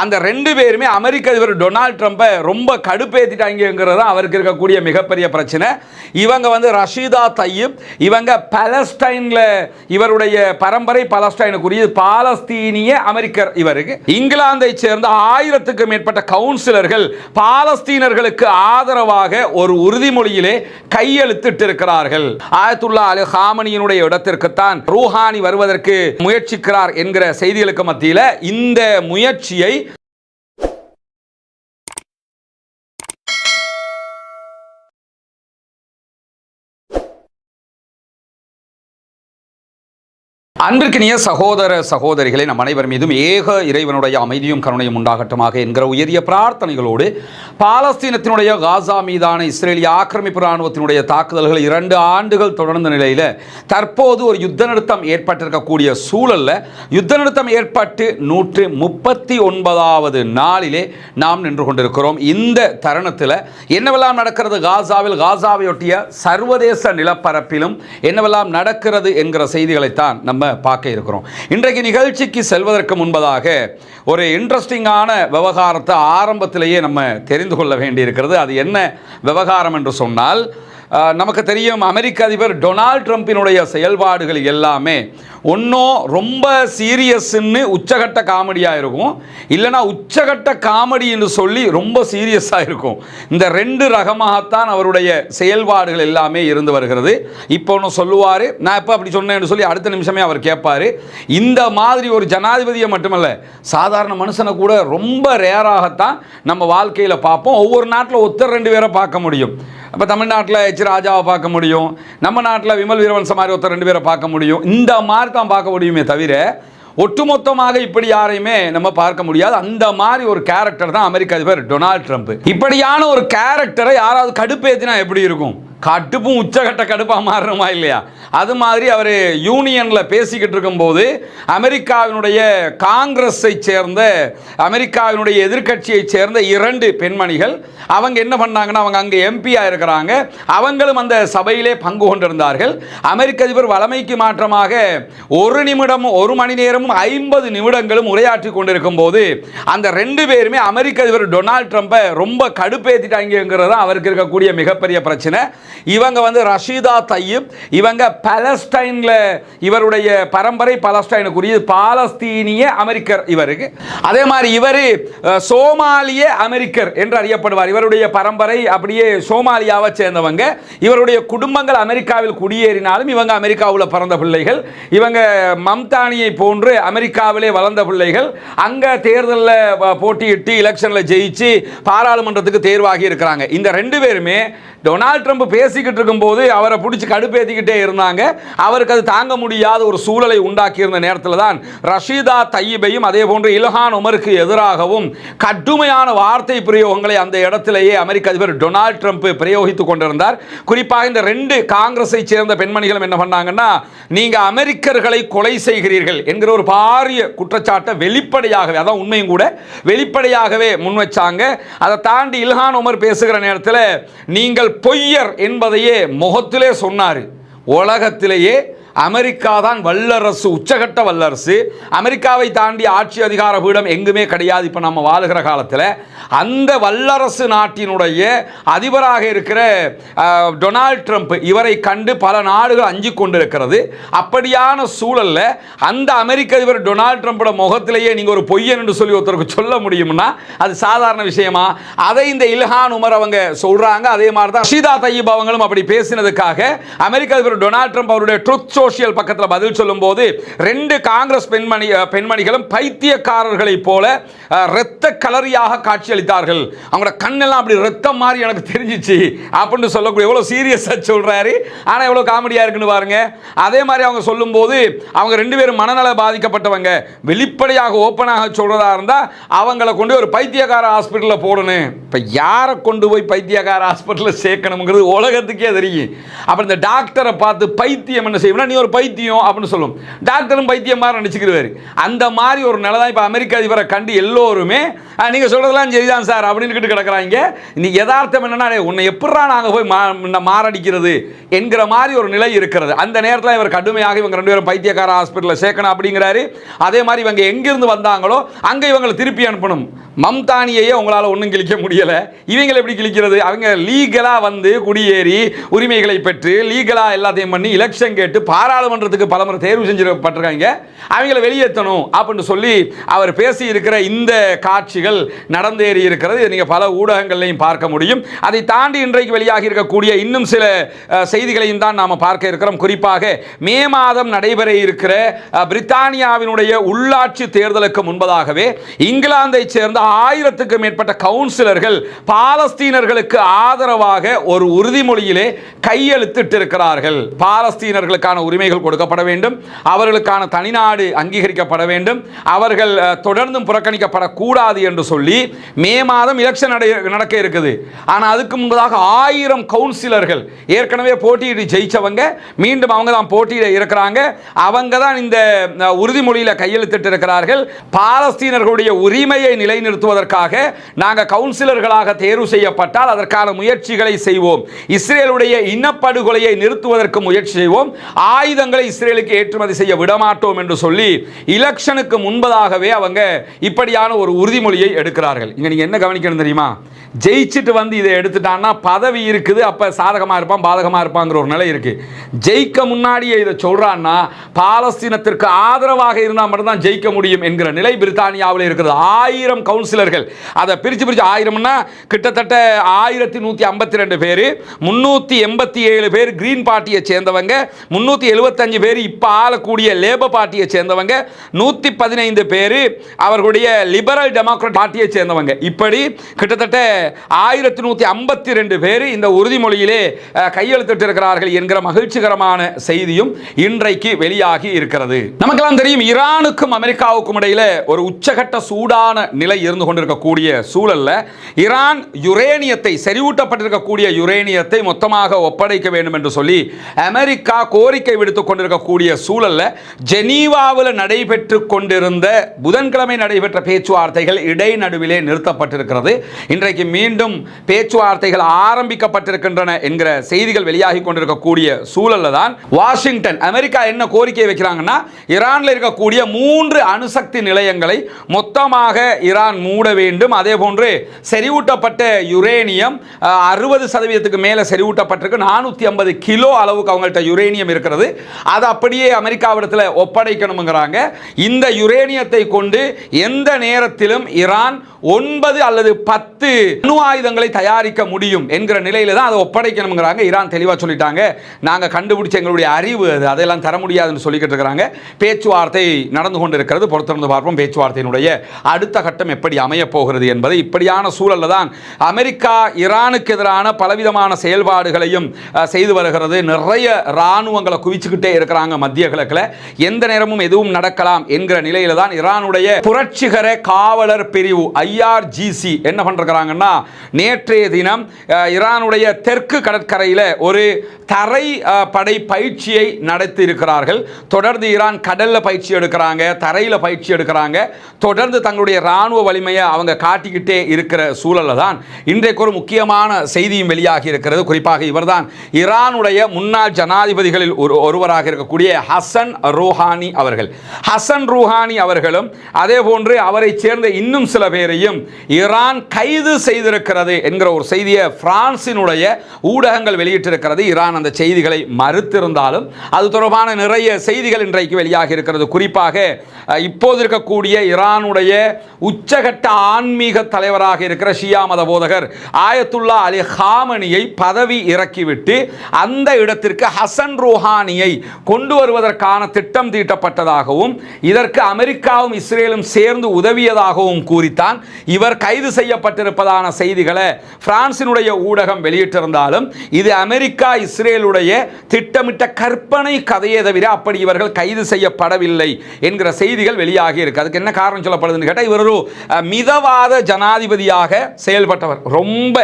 அந்த ரெண்டு பேருமே அமெரிக்க அதிபர் டொனால்ட் ட்ரம்பை ரொம்ப கடுப்பேத்திட்டாங்கிறது அவருக்கு இருக்கக்கூடிய மிகப்பெரிய பிரச்சனை. இவங்க வந்து ரஷீதா தையிப், இவங்க பாலஸ்டைன்ல இவருடைய பரம்பரை பாலஸ்டைனுக்குரிய பாலஸ்தீனிய அமெரிக்கர். இவருக்கு இங்கிலாந்தை சேர்ந்த 1000க்கும் மேற்பட்ட கவுன்சிலர்கள் பாலஸ்தீனர்களுக்கு ஆதரவாக ஒரு உறுதிமொழியிலே கையெழுத்திட்டு இருக்கிறார்கள். ஆயத்துல்லா அலி ஹாமனியினுடைய இடத்திற்குத்தான் ரூஹானி வருவதற்கு முயற்சிக்கிறார் என்கிற செய்திகளுக்கு மத்தியில் இந்த முயற்சியை அன்பிற்கினிய சகோதர சகோதரிகளை நம் அனைவர் மீதும் ஏக இறைவனுடைய அமைதியும் கருணையும் உண்டாகட்டுமாக என்கிற உயரிய பிரார்த்தனைகளோடு பாலஸ்தீனத்தினுடைய காசா மீதான இஸ்ரேலிய ஆக்கிரமிப்பு இராணுவத்தினுடைய தாக்குதல்கள் 2 ஆண்டுகள் தொடர்ந்த நிலையில் தற்போது ஒரு யுத்த நிறுத்தம் ஏற்பட்டிருக்கக்கூடிய சூழலில் யுத்த நிறுத்தம் ஏற்பட்டு 139வது நாளிலே நாம் நின்று கொண்டிருக்கிறோம். இந்த தருணத்தில் என்னவெல்லாம் நடக்கிறது காசாவில், காசாவையொட்டிய சர்வதேச நிலப்பரப்பிலும் என்னவெல்லாம் நடக்கிறது என்கிற செய்திகளைத்தான் நம்ம பார்க்க இருக்கிறோம். இன்றைக்கு நிகழ்ச்சிக்கு செல்வதற்கு முன்பதாக ஒரு இன்ட்ரெஸ்டிங்கான விவகாரத்தை ஆரம்பத்திலேயே நம்ம தெரிந்து கொள்ள வேண்டியிருக்கிறது. அது என்ன விவகாரம் என்று சொன்னால், நமக்கு தெரியும் அமெரிக்க அதிபர் டொனால்ட் ட்ரம்பினுடைய செயல்பாடுகள் எல்லாமே ஒன்றும் ரொம்ப சீரியஸ்ன்னு உச்சகட்ட காமெடியாக இருக்கும், இல்லைனா உச்சகட்ட காமெடின்னு சொல்லி ரொம்ப சீரியஸாக இருக்கும். இந்த 2 ரகமாகத்தான் அவருடைய செயல்பாடுகள் எல்லாமே இருந்து வருகிறது. இப்போ ஒன்று சொல்லுவார், நான் எப்போ அப்படி சொன்னேன்னு சொல்லி அடுத்த நிமிஷமே அவர் கேட்பார். இந்த மாதிரி ஒரு ஜனாதிபதியை மட்டுமல்ல, சாதாரண மனுஷனை கூட ரொம்ப ரேராகத்தான் நம்ம வாழ்க்கையில் பார்ப்போம். ஒவ்வொரு நாட்டில் ஒருத்தர் 2 பேரை பார்க்க முடியும். இப்போ தமிழ்நாட்டில் எச் ராஜாவை பார்க்க முடியும், நம்ம நாட்டில் விமல் வீரவன்ச மாதிரி ஒருத்தர் 2 பேரை பார்க்க முடியும். இந்த மாதிரி தான் பார்க்க முடியுமே தவிர ஒட்டுமொத்தமாக இப்படி யாரையுமே நம்ம பார்க்க முடியாது. அந்த மாதிரி ஒரு கேரக்டர் தான் அமெரிக்க அதிபர் டொனால்ட் ட்ரம்ப். இப்படியான ஒரு கேரக்டரை யாராவது கடுப்பேத்தினா எப்படி இருக்கும்? கடுப்பும் உச்சகட்ட கடுப்பாக மாறணுமா இல்லையா? அது மாதிரி அவர் யூனியனில் பேசிக்கிட்டு இருக்கும்போது அமெரிக்காவினுடைய காங்கிரஸை சேர்ந்த, அமெரிக்காவினுடைய எதிர்கட்சியை சேர்ந்த 2 பெண்மணிகள் அவங்க என்ன பண்ணாங்கன்னா, அவங்க அங்கே எம்பியாக இருக்கிறாங்க, அவங்களும் அந்த சபையிலே பங்கு கொண்டிருந்தார்கள். அமெரிக்க அதிபர் வழமைக்கு மாற்றமாக 1 நிமிடமும் 1 மணி நேரமும் 50 நிமிடங்களும் உரையாற்றி கொண்டிருக்கும் போது அந்த 2 பேருமே அமெரிக்க அதிபர் டொனால்ட் ட்ரம்பை ரொம்ப கடுப்பேற்றிட்டாங்கிறது தான் அவருக்கு இருக்கக்கூடிய மிகப்பெரிய பிரச்சனை. இவங்க வந்து ரஷீதா தையிப், இவங்க பாலஸ்டைன்ல இவருடைய பரம்பரை பாலஸ்டைனுக்குரிய பாலஸ்தீனிய அமெரிக்கர். இவருக்கு அதே மாதிரி இவர் சோமாலிய அமெரிக்கர் என்று அறியப்படுவார். இவருடைய பரம்பரை அப்படியே சோமாலியாவை சேர்ந்தவங்க. இவருடைய குடும்பங்கள் அமெரிக்காவில் குடியேறினாலும் இவங்க அமெரிக்காவில் பிறந்த பிள்ளைகள். இவங்க மம்தானியை போன்று அமெரிக்காவிலே வளர்ந்த பிள்ளைகள். அங்கே தேர்தலில் போட்டியிட்டு எலெக்ஷனில் ஜெயிச்சு பாராளுமன்றத்துக்கு தேர்வாகி இருக்கிறாங்க. இந்த 2 பேருமே டொனால்ட் ட்ரம்ப் பேசிக்கிட்டு இருக்கும்போது அவரை பிடிச்சி கடுப்பேற்றிக்கிட்டே இருந்தாங்க. அவருக்கு அது தாங்க முடியாத ஒரு சூழலை உண்டாக்கியிருந்த நேரத்தில் தான் ரஷீதா தையிபையும் அதே போன்று இல்ஹான் உமருக்கு எதிராகவும் கடுமையான வார்த்தை பிரயோகங்களை அந்த இடத்திலேயே அமெரிக்க அதிபர் டொனால்ட் ட்ரம்ப் பிரயோகித்துக் கொண்டிருந்தார். குறிப்பாக இந்த 2 காங்கிரஸை சேர்ந்த பெண்மணிகளும் என்ன பண்ணாங்கன்னா, நீங்க அமெரிக்கர்களை கொலை செய்கிறீர்கள் என்கிற ஒரு பாரிய குற்றச்சாட்டை வெளிப்படையாகவே, அதான் உண்மையும் கூட, வெளிப்படையாகவே முன்வச்சாங்க. அதை தாண்டி இல்ஹான் உமர் பேசுகிற நேரத்தில் நீங்கள் பொய்யர் என்பதையே முகத்திலே சொன்னார். உலகத்திலேயே அமெரிக்கா தான் வல்லரசு, உச்சகட்ட வல்லரசு. அமெரிக்காவை தாண்டி ஆட்சி அதிகார பீடம் எங்குமே கிடையாது இப்போ நம்ம வாழுகிற காலத்தில். அந்த வல்லரசு நாட்டினுடைய அதிபராக இருக்கிற டொனால்ட் ட்ரம்ப், இவரை கண்டு பல நாடுகள் அஞ்சு கொண்டிருக்கிறது. அப்படியான சூழலில் அந்த அமெரிக்க அதிபர் டொனால்ட் ட்ரம்போட முகத்திலேயே நீங்கள் ஒரு பொய்யன் என்று சொல்லி ஒருத்தருக்கு சொல்ல முடியும்னா அது சாதாரண விஷயமா? அதை இந்த இல்ஹான் உமர் அவங்க சொல்றாங்க. அதே மாதிரி தான் ரஷீதா தையிப் அவங்களும் அப்படி பேசினதுக்காக அமெரிக்க அதிபர் டொனால்ட் ட்ரம்ப் அவருடைய ட்ரூத் சோஷியல் பக்கத்தில் பதில் சொல்லும் போது 2 காங்கிரஸ் பெண்மணிகளும் பைத்தியக்காரர்களை போல இரத்த கலரியாக காட்சியளித்தார்கள். அவங்களோட கண்ணெல்லாம் அப்படி ரத்தம் மாதிரி எனக்கு தெரிஞ்சிச்சு அப்படின்னு சொல்லக்கூடிய எவ்வளவு சீரியஸா சொல்றாரு. ஆனா எவ்வளவு காமெடியா இருக்குன்னு பாருங்க. அதே மாதிரி அவங்க சொல்லும் போது அவங்க 2 பேரும் மனநல பாதிக்கப்பட்டவங்க, வெளிப்படையாக ஓப்பனாக சொல்றதா இருந்தா அவங்களை கொண்டு ஒரு பைத்தியக்கார ஹாஸ்பிட்டலில் போடணும். இப்ப யாரை கொண்டு போய் பைத்தியக்கார ஹாஸ்பிட்டலில் சேர்க்கணுங்கிறது உலகத்துக்கே தெரியும். அப்ப இந்த டாக்டரை பார்த்து பைத்தியம் என்ன செய்யணும், நீ நீ ஒரு பைத்தியம் அப்படின்னு சொல்லும். டாக்டரும் பைத்தியம் மாதிரி நினச்சிக்கிறாரு. அந்த மாதிரி ஒரு நிலை தான் இப்போ அமெரிக்க அதிபரை கண்டு எல்லோருமே நீங்கள் சொல்கிறதெல்லாம் சரிதான் சார் அப்படின்னு கிடக்கிறாங்க. இன்னைக்கு யதார்த்தம் என்னன்னா, உன்னை எப்படா நாங்கள் போய் மாரடிக்கிறது என்கிற மாதிரி ஒரு நிலை இருக்கிறது. அந்த நேரத்தில் இவர் கடுமையாக இவங்க 2 பேரும் பைத்தியக்கார ஹாஸ்பிட்டலில் சேர்க்கணும் அப்படிங்கிறாரு. அதே மாதிரி இவங்க எங்கிருந்து வந்தாங்களோ அங்கே இவங்களை திருப்பி அனுப்பணும். மம்தானியையே உங்களால் ஒன்றும் கிழிக்க முடியலை, இவங்களை எப்படி கிழிக்கிறது? அவங்க லீகலாக வந்து குடியேறி உரிமைகளை பெற்று லீகலாக எல்லாத்தையும் பண்ணி எலெக்ஷன் கேட்டு பாராளுமன்றத்துக்கு பலமுறை தேர்வு செஞ்சிருப்பட்டிருக்காங்க. அவங்களை வெளியேற்றணும் அப்படின்னு சொல்லி அவர் பேசி இருக்கிற இந்த காட்சிகள் நடந்தேறி இருக்கிறது. நீங்கள் பல ஊடகங்களையும் பார்க்க முடியும். அதை தாண்டி இன்றைக்கு வெளியாகி இருக்கக்கூடிய இன்னும் சில செய்திகளையும் தான் நாம் பார்க்க இருக்கிறோம். குறிப்பாக மே மாதம் நடைபெற இருக்கிற பிரித்தானியாவினுடைய உள்ளாட்சி தேர்தலுக்கு முன்பதாகவே இங்கிலாந்தை சேர்ந்த 1000க்கும் மேற்பட்ட கவுன்சிலர்கள் பாலஸ்தீனர்களுக்கு ஆதரவாக ஒரு உறுதிமொழியிலே கையெழுத்திட்டிருக்கிறார்கள். பாலஸ்தீனர்களுக்கான உரிமைகள் கொடுக்கப்பட வேண்டும், அவர்களுக்கான தனிநாடு அங்கீகரிக்கப்பட வேண்டும், அவர்கள் தொடர்ந்தும் புறக்கணிக்கப்படக்கூடாது என்று சொல்லி மே மாதம் எலெக்ஷன் நடக்க இருக்குது. ஆனால் அதுக்கு முன்பதாக 1000 கவுன்சிலர்கள் ஏற்கனவே போட்டியிட்டு ஜெயிச்சவங்க மீண்டும் அவங்க தான் போட்டியிட இருக்கிறாங்க. அவங்க தான் இந்த உறுதிமொழியில் கையெழுத்திட்டு இருக்கிறார்கள். பாலஸ்தீனர்களுடைய உரிமையை நிலைநிறுத்துவதற்காக நாங்கள் கவுன்சிலர்களாக தேர்வு செய்யப்பட்டால் அதற்கான முயற்சிகளை செய்வோம், இஸ்ரேலுடைய இனப்படுகொலையை நிறுத்துவதற்கு முயற்சி செய்வோம், ஆயுதங்களை இஸ்ரேலுக்கு ஏற்றுமதி செய்ய விடமாட்டோம் என்று சொல்லி எலெக்ஷனுக்கு முன்பதாகவே அவங்க இப்படியான ஒரு உறுதிமொழியை எடுக்கிறார்கள். இங்க நீங்க என்ன கவனிக்கணும் தெரியுமா? ஜெயிச்சுட்டு வந்து இதை எடுத்துட்டான்னா பதவி இருக்குது, அப்ப சாதகமா இருப்பான் பாதகமா இருப்பாங்கிற ஒரு நிலை இருக்கு. ஜெயிக்க முன்னாடியே இதை சொல்றான்னா பாலஸ்தீனத்திற்கு ஆதரவாக இருந்தால் மட்டும்தான் ஜெயிக்க முடியும் என்கிற நிலை பிரித்தானியாவில் இருக்கிறது. 1000 கவுன்சிலர்கள், அதை பிரிச்சு 1000னா கிட்டத்தட்ட 1152 பேர், 387 பேர் கிரீன் பார்ட்டியை சேர்ந்தவங்க, 375 பேர் இப்ப ஆளக்கூடிய லேபர் பார்ட்டியை சேர்ந்தவங்க, 115 பேர் அவர்களுடைய லிபரல் டெமோக்ராட் பார்ட்டியை சேர்ந்தவங்க. இப்படி கிட்டத்தட்ட 1152 பேர் இந்த உறுதிமொழியிலே கையெழுத்திட்டு இருக்கிறார்கள் என்கிற மகிழ்ச்சிகரமான செய்தியும் இன்றைக்கு வெளியாகி இருக்கிறது. நமக்கெல்லாம் தெரியும், ஈரானுக்கும் அமெரிக்காவுக்கும் இடையில ஒரு உச்சகட்ட சூடான நிலை இருந்து கொண்டிருக்கக்கூடிய சூழல்ல ஈரான் யுரேனியத்தை, செறிவூட்டப்பட்டிருக்கக்கூடிய யுரேனியத்தை மொத்தமாக ஒப்படைக்க வேண்டும் என்று சொல்லி அமெரிக்கா கோரிக்கை விடுத்துக் கொண்டிருக்கக்கூடிய சூழல்ல ஜெனீவாவில் நடைபெற்று கொண்டிருந்த புதன்கிழமை நடைபெற்ற பேச்சுவார்த்தைகள் இடைநடுவிலே நிறுத்தப்பட்டிருக்கிறது. இன்றைக்கு மீண்டும் பேச்சுவார்த்தைகள் ஆரம்பிக்கப்பட்டிருக்கின்றன என்கிற செய்திகள் வெளியாகி கொண்டிருக்கக்கூடிய சூழல்ல தான் வாஷிங்டன், அமெரிக்கா என்ன கோரிக்கை வைக்கிறாங்கன்னா, ஈரானில் இருக்கக்கூடிய 3 அணுசக்தி நிலையங்களை மொத்தமாக ஈரான் மூட வேண்டும். அதே போன்று செறிவூட்டப்பட்ட யுரேனியம் 60% மேல செறிவூட்டப்பட்டிருக்கு, 450 கிலோ அளவுக்கு அவங்கள்ட்ட யுரேனியம் இருக்கிறது, அதை அப்படியே அமெரிக்காவிடத்தில் ஒப்படைக்கணுங்கிறாங்க. இந்த யுரேனியத்தை கொண்டு எந்த நேரத்திலும் ஈரான் 9 அல்லது 10 அணு ஆயுதங்களை தயாரிக்க முடியும் என்கிற நிலையில தான் அதை ஒப்படைக்கணுங்கிறாங்க. ஈரான் தெளிவாக சொல்லிட்டாங்க, நாங்கள் கண்டுபிடிச்ச எங்களுடைய அறிவு அதெல்லாம் தர முடியாதுன்னு சொல்லிக்கிட்டு இருக்கிறாங்க. பேச்சுவார்த்தை நடந்து கொண்டிருக்கிறது, பொறுத்திருந்து பார்ப்போம் பேச்சுவார்த்தையினுடைய அடுத்த கட்டம் எப்படி அமைய போகிறது என்பது. இப்படியான சூழல்ல தான் அமெரிக்கா ஈரானுக்கு எதிரான பலவிதமான செயல்பாடுகளையும் செய்து வருகிறது. நிறைய இராணுவங்களை குவிச்சுக்கிட்டே இருக்கிறாங்க மத்திய கிழக்கில், எந்த நேரமும் எதுவும் நடக்கலாம் என்கிற நிலையில தான் ஈரானுடைய புரட்சிகர காவலர் பிரிவு IRGC என்ன பண்றாங்கன்னா, நேற்றைய தினம் ஈரானுடைய தெற்கு கடற்கரையில் ஒரு தரை படை பயிற்சியை நடத்தி இருக்கிறார்கள். தொடர்ந்து ஈரான் கடல்ல பயிற்சி எடுக்கிறாங்க, தரையில் பயிற்சி எடுக்கிறாங்க, தொடர்ந்து தங்களுடைய இராணுவ வலிமையை அவங்க காட்டிக்கிட்டே இருக்கிற சூழல்ல தான் இன்றைக்கு ஒரு முக்கியமான செய்தியும் வெளியாகி இருக்கிறது. குறிப்பாக இவர்தான் ஈரானுடைய முன்னாள் ஜனாதிபதிகளில் ஒருவராக இருக்கக்கூடிய ஹசன் ரூஹானி அவர்கள். ஹசன் ரூஹானி அவர்களும் அதே போன்று அவரை சேர்ந்த இன்னும் சில பேரையும் ஈரான் கைது செய்திருக்கிறது என்கிற ஒரு செய்தியை பிரான்சினுடைய ஊடகங்கள் வெளியிட்டிருக்கிறது. ஈரான் அந்த செய்திகளை மறுத்திருந்தாலும் அது தொடர்பான நிறைய செய்திகள் இன்றைக்கு வெளியாகி இருக்கிறது. குறிப்பாக இப்போது இருக்கக்கூடிய ஈரானுடைய உச்சகட்ட ஆன்மீக தலைவராக இருக்கிற ஷியா மத போதகர் ஆயத்துல்லா அலி ஹாமனியை பதவி இறக்கிவிட்டு அந்த இடத்திற்கு ஹசன் ரூஹானியை கொண்டு வருவதற்கான திட்டம் தீட்டப்பட்டதாகவும் இதற்கு அமெரிக்காவும் இஸ்ரேலும் சேர்ந்து உதவியதாகவும் கூறித்தான் இவர் கைது செய்யப்பட்டிருப்பதான செய்திகளை பிரான்சினுடைய ஊடகம் வெளியிட்டிருந்தாலும் இது அமெரிக்கா இஸ்ரேலுடைய திட்டமிட்ட கற்பனை கதையை தவிர அப்படி இவர்கள் கைது செய்யப்படவில்லை என்கிற செய்திகள் வெளியாகி இருக்கு. அதுக்கு என்ன காரணம் சொல்லப்படுதுன்னு கேட்டால், இவர் ஒரு மிதவாத ஜனாதிபதியாக செயல்பட்டவர், ரொம்ப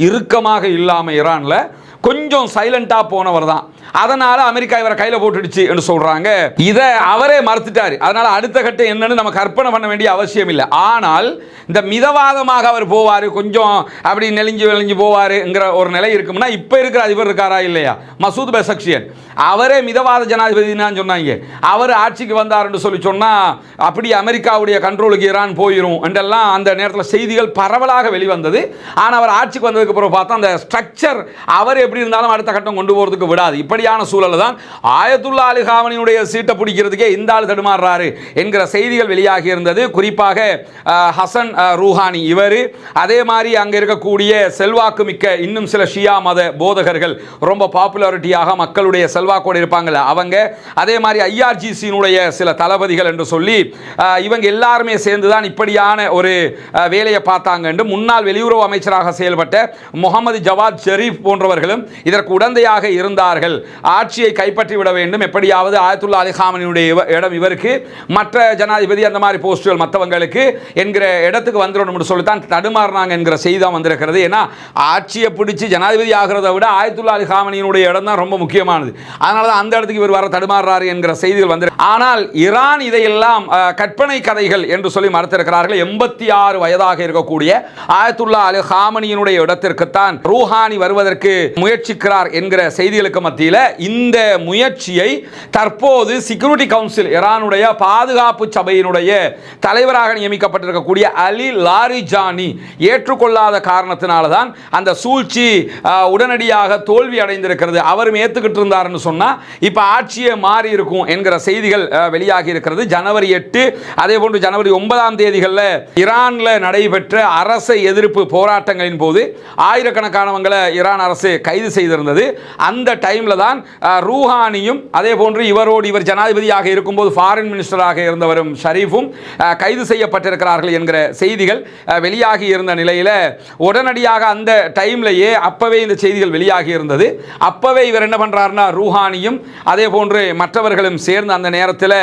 இறுக்கமாக இல்லாமல் ஈரானில் கொஞ்சம் சைலண்டாக போனவர் தான். அதனால அமெரிக்கா இவரை கையில் போட்டுடுச்சு என்று சொல்றாங்க. இதை அவரே மறுத்துட்டாரு. அதனால அடுத்த கட்டம் என்னன்னு நம்ம கற்பனை பண்ண வேண்டிய அவசியம் இல்லை. ஆனால் இந்த மிதவாதமாக அவர் போவார், கொஞ்சம் அப்படி நெளிஞ்சு போவாருங்கிற ஒரு நிலை இருக்கும்னா இப்போ இருக்கிற அதிபர் இருக்காரா இல்லையா, மசூத் பெசக்ஷியன், அவரே மிதவாத ஜனாதிபதினு சொன்னாங்க. அவர் ஆட்சிக்கு வந்தார்னு சொல்லி சொன்னா அப்படி அமெரிக்காவுடைய கண்ட்ரோலுக்கு ஈரான் போயிடும் என்றெல்லாம் அந்த நேரத்தில் செய்திகள் பரவலாக வெளிவந்தது. ஆனால் அவர் ஆட்சிக்கு வந்ததுக்கு அப்புறம் பார்த்தா அந்த ஸ்ட்ரக்சர் அவர் எப்படி இருந்தாலும் அடுத்த கட்டம் கொண்டு போகிறதுக்கு விடாது. இப்படியான சூழல் தான் ஆயத்துல்லா அலி காமனியுடைய சீட்டை பிடிக்கிறதுக்கே இந்த ஆள் தடுமாறுறாரு என்கிற செய்திகள் வெளியாகி இருந்தது. குறிப்பாக ஹசன் ரூஹானி இவர், அதே மாதிரி அங்கே இருக்கக்கூடிய செல்வாக்கு மிக்க இன்னும் சில ஷியா மத போதகர்கள், ரொம்ப பாப்புலாரிட்டியாக மக்களுடைய செல்வாக்கோடு இருப்பாங்கல்ல அவங்க, அதே மாதிரி ஐஆர்ஜிசியினுடைய சில தளபதிகள் என்று சொல்லி இவங்க எல்லாருமே சேர்ந்து தான் இப்படியான ஒரு வேலையை பார்த்தாங்க என்று முன்னாள் வெளியுறவு அமைச்சராக செயல்பட்ட முகமது ஜவாத் ஷெரீப் போன்றவர்களும் இதற்கு உடந்தையாக இருந்தார்கள். ஆட்சியை கைப்பற்றி விட வேண்டும், எப்படியாவது ஆயத்துல்லா அலி காமனியுடைய இடம் இவருக்கு, மற்ற ஜனாதிபதி அந்த மாதிரி போஸ்டுகள் மற்றவங்களுக்கு என்கிற இடத்துக்கு வந்துடும் சொல்லித்தான் தடுமாறினாங்க என்கிற செய்தி தான் வந்திருக்கிறது. ஏன்னா ஆட்சியை பிடிச்சி ஜனாதிபதி ஆகிறத விட ஆயத்துல்லா அலி காமனியினுடைய இடம் தான் ரொம்ப முக்கியமானது. அதனால தான் அந்த இடத்துக்கு இவர் வர தடுமாறுறாரு என்கிற செய்திகள் வந்து. ஆனால் ஈரான் இதையெல்லாம் கற்பனை கதைகள் என்று சொல்லி மறுத்திருக்கிறார்கள். 86 வயதாக இருக்கக்கூடிய ஆயத்துல்லா அலி காமனியினுடைய இடத்திற்குத்தான் ரூஹானி வருவதற்கு முயற்சிக்கிறார் என்கிற செய்திகளுக்கு மத்தியில் இந்த முயற்சியை தற்போது செக்யூரிட்டி கவுன்சில், ஈரானுடைய பாதுகாப்பு சபையினுடைய தலைவராக நியமிக்கப்பட்டிருக்கக்கூடிய அலி லாரிஜானி ஏற்றுக்கொள்ளாத காரணத்தினால தான் அந்த சூழ்ச்சி உடனடியாக தோல்வி அடைந்திருக்கிறது. அவரும் ஏற்றுக்கிட்டு இருந்தார்னு சொன்னால் இப்போ ஆட்சியே மாறி இருக்கும் என்கிற செய்திகள் வெளியாகி இருக்கிறது. ஜனவரி 8 அதே போன்று ஜனவரி 9 தேதிகளில் ஈரானில் நடைபெற்ற அரசை எதிர்ப்பு போராட்டங்களின் போது ஆயிரக்கணக்கானவங்களை ஈரான் அரசு கைது செய்திருந்தது. அந்த டைமில் தான் ரூஹானியும் அதே போன்று இவர் ஜனாதிபதியாக இருக்கும்போது ஃபாரின் மினிஸ்டராக இருந்தவரும் ஷரீஃபும் கைது செய்யப்பட்டிருக்கிறார்கள் என்கிற செய்திகள் வெளியாகி இருந்த நிலையில் உடனடியாக அந்த டைம்லேயே அப்பவே இந்த செய்திகள் வெளியாகி இருந்தது. அப்பவே இவர் என்ன பண்றாருன்னா, ரூஹானியும் அதே போன்று மற்றவர்களும் சேர்ந்து அந்த நேரத்தில்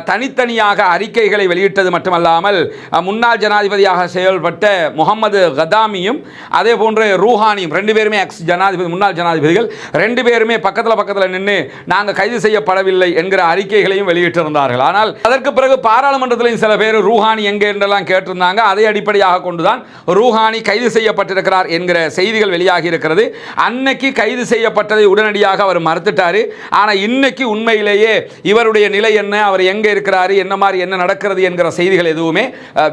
தனித்தனியாக அறிக்கைகளை வெளியிட்டது மட்டுமல்லாமல் முன்னாள் ஜனாதிபதியாக செயல்பட்ட முகமது கதாமியும் அதே போன்று ரூஹானியும் 2 பேருமே எக்ஸ் ஜனாதிபதி, முன்னாள் ஜனாதிபதிகள் 2 பேருமே பக்கத்தில் நின்று நாங்கள் கைது செய்யப்படவில்லை என்கிற அறிக்கைகளையும் வெளியிட்டிருந்தார்கள். ஆனால் அதற்கு பிறகு பாராளுமன்றத்திலும் சில பேர் ரூஹானி எங்கே என்றெல்லாம் கேட்டிருந்தாங்க. அதை அடிப்படையாக கொண்டுதான் ரூஹானி கைது செய்யப்பட்டிருக்கிறார் என்கிற செய்திகள் வெளியாகி இருக்கிறது. அன்னைக்கு கைது செய்யப்பட்டதை உடனடியாக அவர் மறுத்துட்டாரு. ஆனால் இன்னைக்கு உண்மையிலேயே இவருடைய நிலை என்ன, அவர் எங்கே இருக்கிறாரு, என்ன நடக்கிறது என்கிற செய்திகள் எதுவுமே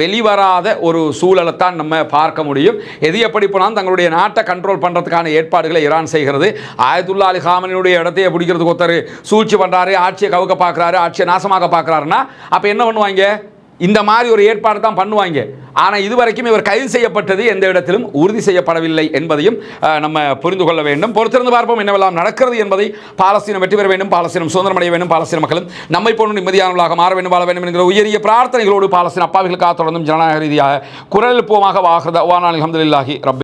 வெளிவராத ஒரு சூழலை தான் நம்ம பார்க்க முடியும். எது எப்படி போனாலும் தங்களுடைய நாட்டை கண்ட்ரோல் பண்ணுறதுக்கான ஏற்பாடுகளை ஈரான் செய்கிறது. ஆயத்துல்லா அலி காமனியுடைய இடத்தையே பிடிக்கிறதுக்கு ஒருத்தர் சூழ்ச்சி பண்ணுறாரு, ஆட்சியை கவுக்க பார்க்குறாரு, ஆட்சியை நாசமாக பார்க்குறாருன்னா அப்போ என்ன பண்ணுவாங்க? இந்த மாதிரி ஒரு ஏற்பாடு தான் பண்ணுவாங்க. ஆனால் இதுவரைக்கும் இவர் கைது செய்யப்பட்டது எந்த இடத்திலும் உறுதி செய்யப்படவில்லை என்பதையும் நம்ம புரிந்து கொள்ள வேண்டும். பொறுத்திருந்து பார்ப்போம் என்னவெல்லாம் நடக்கிறது என்பதை. பாலஸ்தீனம் வெற்றி பெற வேண்டும், பாலஸ்தீனம் சுதந்திரமடைய வேண்டும், பாலஸ்தீன மக்களும் நம்மை போன்று நிம்மதியானவர்களாக மாற வேண்டும், வாழ வேண்டும் என்கிற உயரிய பிரார்த்தனைகளோடு பாலஸ்தீன அப்பாவிகளுக்காக தொடர்ந்தும் ஜனநாயக ரீதியாக குரல் எழுப்புவோமாக. வாஹ்ரத வானா அல்ஹம்துலில்லாஹி ரப்பி